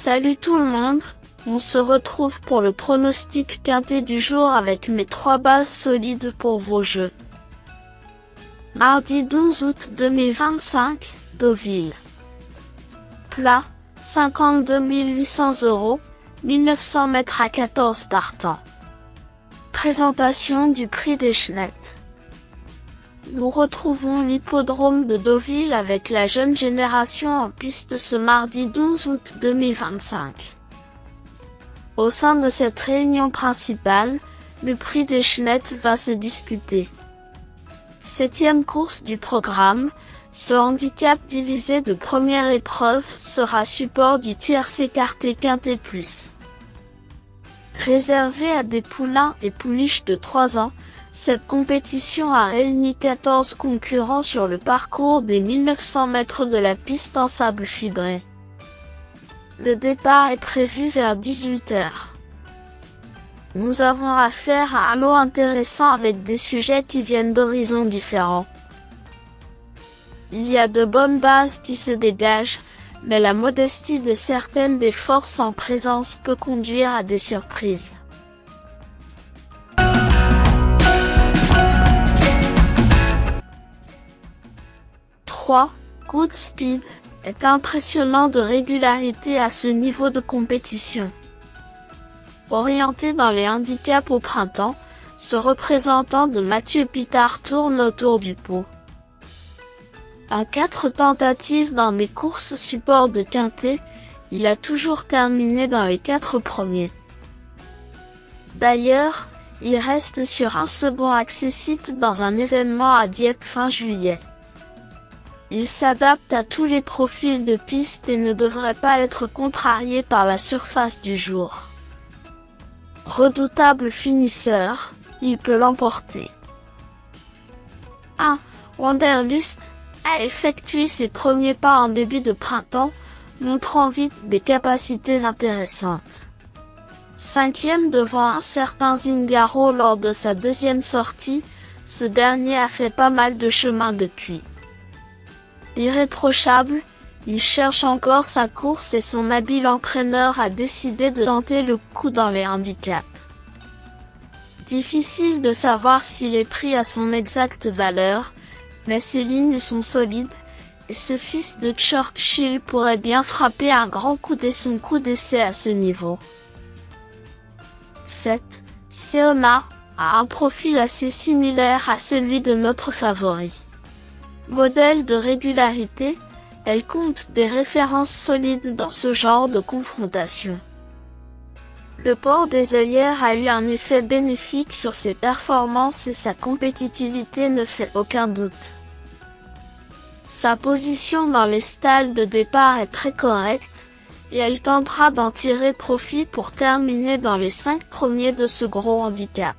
Salut tout le monde, on se retrouve pour le pronostic quintet du jour avec mes 3 bases solides pour vos jeux. Mardi 12 août 2025, Deauville. Plat, 52 800 €, 1900 mètres à 14 partants. Présentation du prix des Chennettes. Nous retrouvons l'hippodrome de Deauville avec la jeune génération en piste ce mardi 12 août 2025. Au sein de cette réunion principale, le prix des Chennettes va se disputer. 7e course du programme, ce handicap divisé de première épreuve sera support du tierce écarté quintet plus. Réservé à des poulains et pouliches de 3 ans, cette compétition a réuni 14 concurrents sur le parcours des 1900 mètres de la piste en sable fibré. Le départ est prévu vers 18 h. Nous avons affaire à un lot intéressant avec des sujets qui viennent d'horizons différents. Il y a de bonnes bases qui se dégagent, mais la modestie de certaines des forces en présence peut conduire à des surprises. Good Speed est impressionnant de régularité à ce niveau de compétition. Orienté dans les handicaps au printemps, ce représentant de Mathieu Pitard tourne autour du pot. À 4 tentatives dans mes courses support de quintet, il a toujours terminé dans les 4 premiers. D'ailleurs, il reste sur un second accessite dans un événement à Dieppe fin juillet. Il s'adapte à tous les profils de piste et ne devrait pas être contrarié par la surface du jour. Redoutable finisseur, il peut l'emporter. 1. Wanderlust a effectué ses premiers pas en début de printemps, montrant vite des capacités intéressantes. 5e devant un certain Zingaro lors de sa 2e sortie, ce dernier a fait pas mal de chemin depuis. Irréprochable, il cherche encore sa course et son habile entraîneur a décidé de tenter le coup dans les handicaps. Difficile de savoir s'il est pris à son exacte valeur, mais ses lignes sont solides, et ce fils de Churchill pourrait bien frapper un grand coup dès son coup d'essai à ce niveau. 7. Seona a un profil assez similaire à celui de notre favori. Modèle de régularité, elle compte des références solides dans ce genre de confrontation. Le port des œillères a eu un effet bénéfique sur ses performances et sa compétitivité ne fait aucun doute. Sa position dans les stalles de départ est très correcte, et elle tentera d'en tirer profit pour terminer dans les 5 premiers de ce gros handicap.